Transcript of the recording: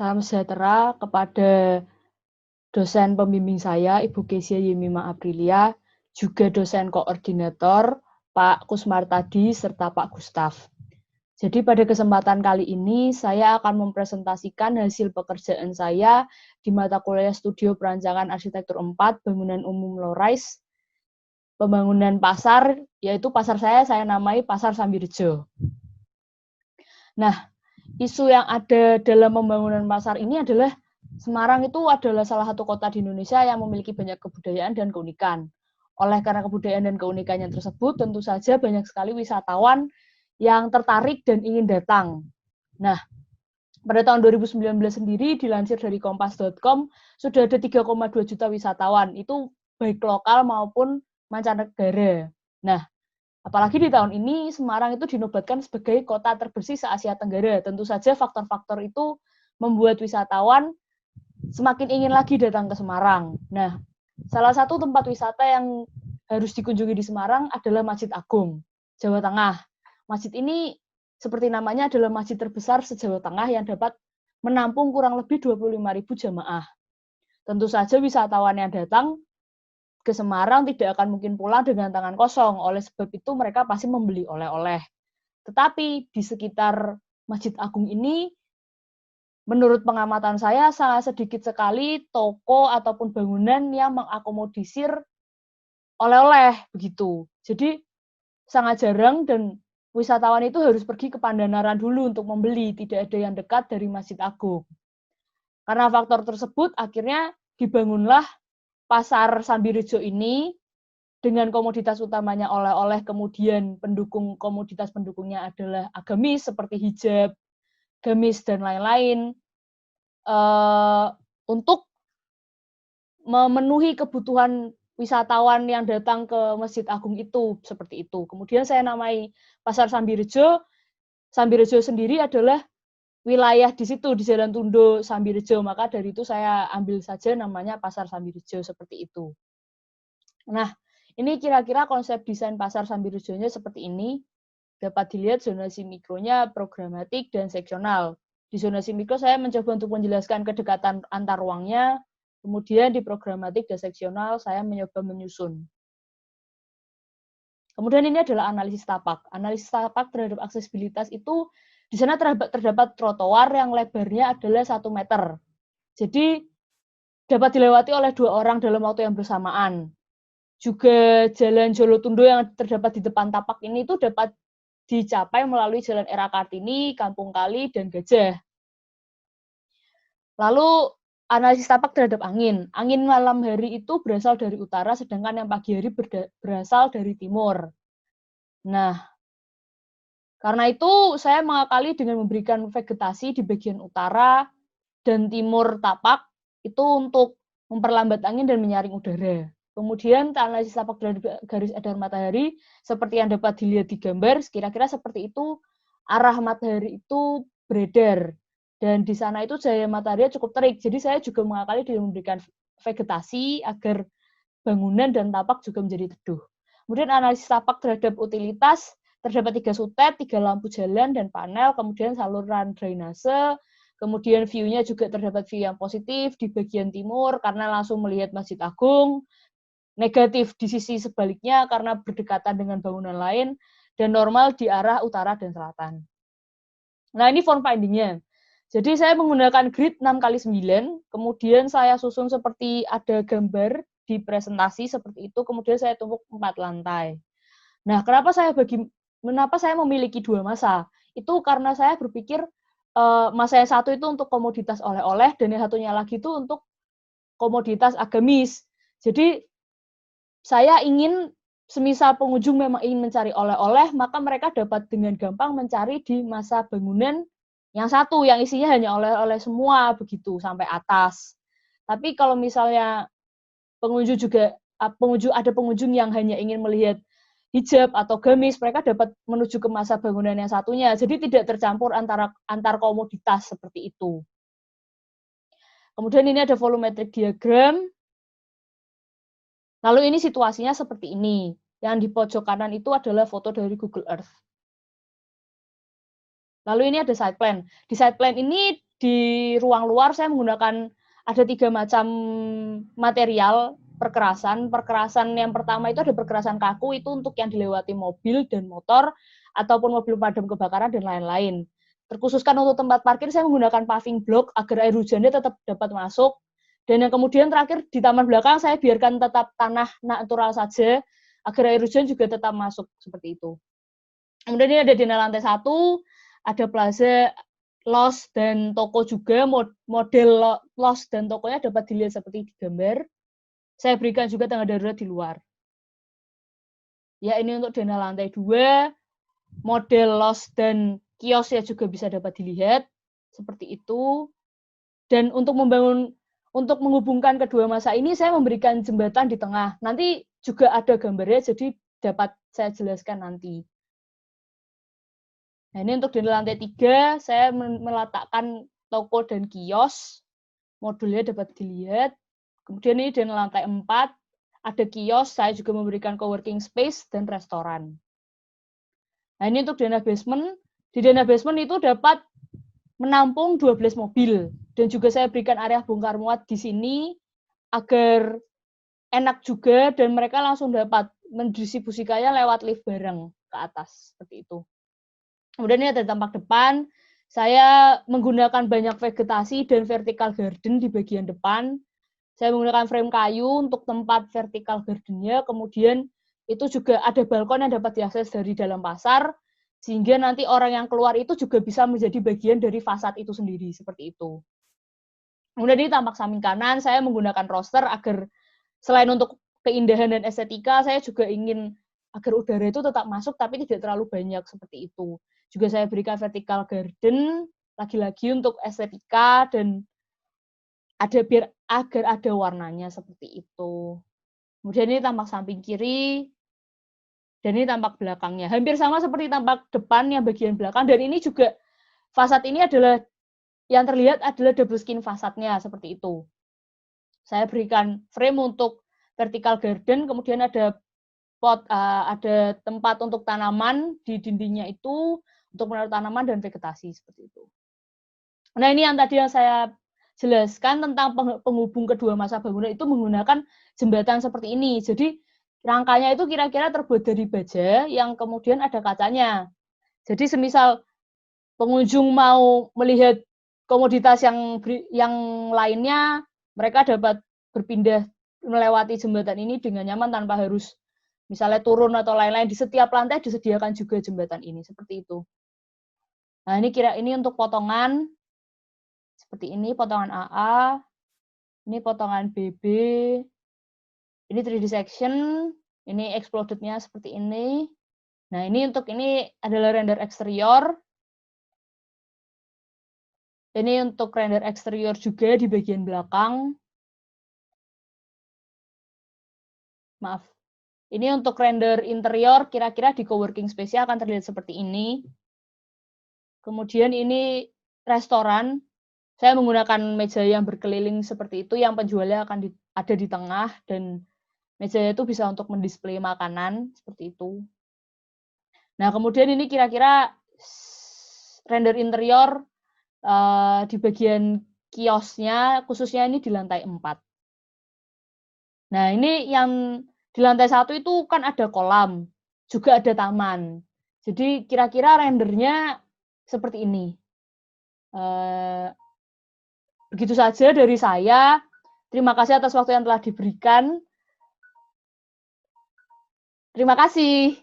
Salam sejahtera kepada dosen pembimbing saya, Ibu Kezia Yemima Aprilia, juga dosen koordinator, Pak Kusmar tadi, serta Pak Gustaf. Jadi pada kesempatan kali ini, saya akan mempresentasikan hasil pekerjaan saya di mata kuliah Studio Perancangan Arsitektur 4, Bangunan Umum Low-Rise, pembangunan pasar, yaitu pasar saya namai Pasar Sambirejo. Nah, isu yang ada dalam pembangunan pasar ini adalah Semarang itu adalah salah satu kota di Indonesia yang memiliki banyak kebudayaan dan keunikan. Oleh karena kebudayaan dan keunikannya tersebut, tentu saja banyak sekali wisatawan yang tertarik dan ingin datang. Nah, pada tahun 2019 sendiri, dilansir dari kompas.com, sudah ada 3,2 juta wisatawan. Itu baik lokal maupun mancanegara. Nah, apalagi di tahun ini, Semarang itu dinobatkan sebagai kota terbersih se-Asia Tenggara. Tentu saja faktor-faktor itu membuat wisatawan semakin ingin lagi datang ke Semarang. Nah, salah satu tempat wisata yang harus dikunjungi di Semarang adalah Masjid Agung, Jawa Tengah. Masjid ini, seperti namanya, adalah masjid terbesar se-Jawa Tengah yang dapat menampung kurang lebih 25.000 jamaah. Tentu saja wisatawan yang datang ke Semarang tidak akan mungkin pulang dengan tangan kosong. Oleh sebab itu mereka pasti membeli oleh-oleh. Tetapi di sekitar Masjid Agung ini, menurut pengamatan saya sangat sedikit sekali toko ataupun bangunan yang mengakomodisir oleh-oleh begitu. Jadi sangat jarang dan wisatawan itu harus pergi ke Pandanaran dulu untuk membeli, tidak ada yang dekat dari Masjid Agung. Karena faktor tersebut akhirnya dibangunlah Pasar Sambirejo ini dengan komoditas utamanya oleh-oleh, kemudian komoditas pendukungnya adalah agamis seperti hijab, gamis, dan lain-lain, untuk memenuhi kebutuhan wisatawan yang datang ke Masjid Agung itu, seperti itu. Kemudian saya namai Pasar Sambirejo. Sambirejo sendiri adalah wilayah di situ, di Jalan Tundo Sambirejo, maka dari itu saya ambil saja namanya Pasar Sambirejo, seperti itu. Nah, ini kira-kira konsep desain Pasar Sambirejonya seperti ini. Dapat dilihat zonasi mikronya programatik dan seksional. Di zonasi mikro saya mencoba untuk menjelaskan kedekatan antar ruangnya, kemudian di programatik dan seksional saya mencoba menyusun. Kemudian ini adalah analisis tapak. Analisis tapak terhadap aksesibilitas itu di sana terdapat trotoar yang lebarnya adalah 1 meter. Jadi dapat dilewati oleh 2 orang dalam waktu yang bersamaan. Juga jalan Jolotundo yang terdapat di depan tapak ini itu dapat dicapai melalui Jalan Era Kartini, Kampung Kali, dan Gajah. Lalu analisis tapak terhadap angin. Angin malam hari itu berasal dari utara, sedangkan yang pagi hari berasal dari timur. Nah, karena itu saya mengakali dengan memberikan vegetasi di bagian utara dan timur tapak itu untuk memperlambat angin dan menyaring udara. Kemudian analisis tapak terhadap garis edar matahari seperti yang dapat dilihat di gambar, kira-kira seperti itu, arah matahari itu beredar. Dan di sana itu cahaya matahari cukup terik. Jadi saya juga mengakali dengan memberikan vegetasi agar bangunan dan tapak juga menjadi teduh. Kemudian analisis tapak terhadap utilitas, terdapat 3 sutet, 3 lampu jalan dan panel, kemudian saluran drainase, kemudian view-nya juga terdapat view yang positif di bagian timur karena langsung melihat Masjid Agung, negatif di sisi sebaliknya karena berdekatan dengan bangunan lain, dan normal di arah utara dan selatan. Nah, ini form finding-nya. Jadi saya menggunakan grid 6x9, kemudian saya susun seperti ada gambar di presentasi seperti itu, kemudian saya tumpuk 4 lantai. Nah, kenapa saya memiliki 2 masa? Itu karena saya berpikir masa yang satu itu untuk komoditas oleh-oleh, dan yang satunya lagi itu untuk komoditas agamis. Jadi saya ingin semisal pengunjung memang ingin mencari oleh-oleh, maka mereka dapat dengan gampang mencari di masa bangunan yang satu, yang isinya hanya oleh-oleh semua, begitu, sampai atas. Tapi kalau misalnya ada pengunjung yang hanya ingin melihat hijab atau gamis, mereka dapat menuju ke masa bangunan yang satunya. Jadi tidak tercampur antar komoditas seperti itu. Kemudian ini ada volumetric diagram. Lalu ini situasinya seperti ini. Yang di pojok kanan itu adalah foto dari Google Earth. Lalu ini ada site plan. Di site plan ini di ruang luar saya menggunakan ada 3 macam material perkerasan. Perkerasan yang pertama itu ada perkerasan kaku, itu untuk yang dilewati mobil dan motor, ataupun mobil pemadam kebakaran dan lain-lain. Terkhususkan untuk tempat parkir, saya menggunakan paving block agar air hujannya tetap dapat masuk. Dan yang kemudian terakhir di taman belakang, saya biarkan tetap tanah natural saja, agar air hujan juga tetap masuk, seperti itu. Kemudian ini ada di lantai 1, ada plaza los dan toko juga. Model los dan tokonya dapat dilihat seperti di gambar. Saya berikan juga tangga darurat di luar. Ya, ini untuk dana lantai 2. Model los dan kios ya juga bisa dapat dilihat seperti itu. Dan untuk menghubungkan kedua masa ini, saya memberikan jembatan di tengah. Nanti juga ada gambarnya, jadi dapat saya jelaskan nanti. Nah, ini untuk di lantai 3, saya meletakkan toko dan kios. Modulnya dapat dilihat. Kemudian ini di lantai 4, ada kios, saya juga memberikan coworking space dan restoran. Nah, ini untuk dana basement. Di dana basement itu dapat menampung 12 mobil. Dan juga saya berikan area bongkar muat di sini, agar enak juga, dan mereka langsung dapat mendistribusikannya lewat lift bareng ke atas, seperti itu. Kemudian ini ada tampak depan, saya menggunakan banyak vegetasi dan vertical garden di bagian depan. Saya menggunakan frame kayu untuk tempat vertical garden-nya, kemudian itu juga ada balkon yang dapat diakses dari dalam pasar, sehingga nanti orang yang keluar itu juga bisa menjadi bagian dari fasad itu sendiri, seperti itu. Kemudian ini tampak samping kanan, saya menggunakan roster agar selain untuk keindahan dan estetika, saya juga ingin agar udara itu tetap masuk, tapi tidak terlalu banyak, seperti itu. Juga saya berikan vertical garden, lagi-lagi untuk estetika, dan agar ada warnanya, seperti itu. Kemudian ini tampak samping kiri, dan ini tampak belakangnya. Hampir sama seperti tampak depan yang bagian belakang, dan ini juga fasad ini adalah, yang terlihat adalah double skin fasadnya, seperti itu. Saya berikan frame untuk vertical garden, kemudian ada ada tempat untuk tanaman di dindingnya itu, untuk menaruh tanaman dan vegetasi, seperti itu. Nah, ini yang tadi yang saya jelaskan tentang penghubung kedua masa bangunan itu menggunakan jembatan seperti ini. Jadi rangkanya itu kira-kira terbuat dari baja yang kemudian ada kacanya. Jadi semisal pengunjung mau melihat komoditas yang lainnya, mereka dapat berpindah melewati jembatan ini dengan nyaman tanpa harus misalnya turun atau lain-lain. Di setiap lantai disediakan juga jembatan ini, seperti itu. Nah, ini untuk potongan. Seperti ini, potongan AA, ini potongan BB, ini 3D section, ini exploded-nya seperti ini. Nah, ini adalah render eksterior. Ini untuk render eksterior juga di bagian belakang. Maaf. Ini untuk render interior, kira-kira di coworking space-nya akan terlihat seperti ini. Kemudian ini restoran. Saya menggunakan meja yang berkeliling seperti itu, yang penjualnya akan ada di tengah, dan meja itu bisa untuk mendisplay makanan, seperti itu. Nah, kemudian ini kira-kira render interior di bagian kiosnya, khususnya ini di lantai 4. Nah, ini yang di lantai 1 itu kan ada kolam, juga ada taman. Jadi kira-kira rendernya seperti ini. Begitu saja dari saya. Terima kasih atas waktu yang telah diberikan. Terima kasih.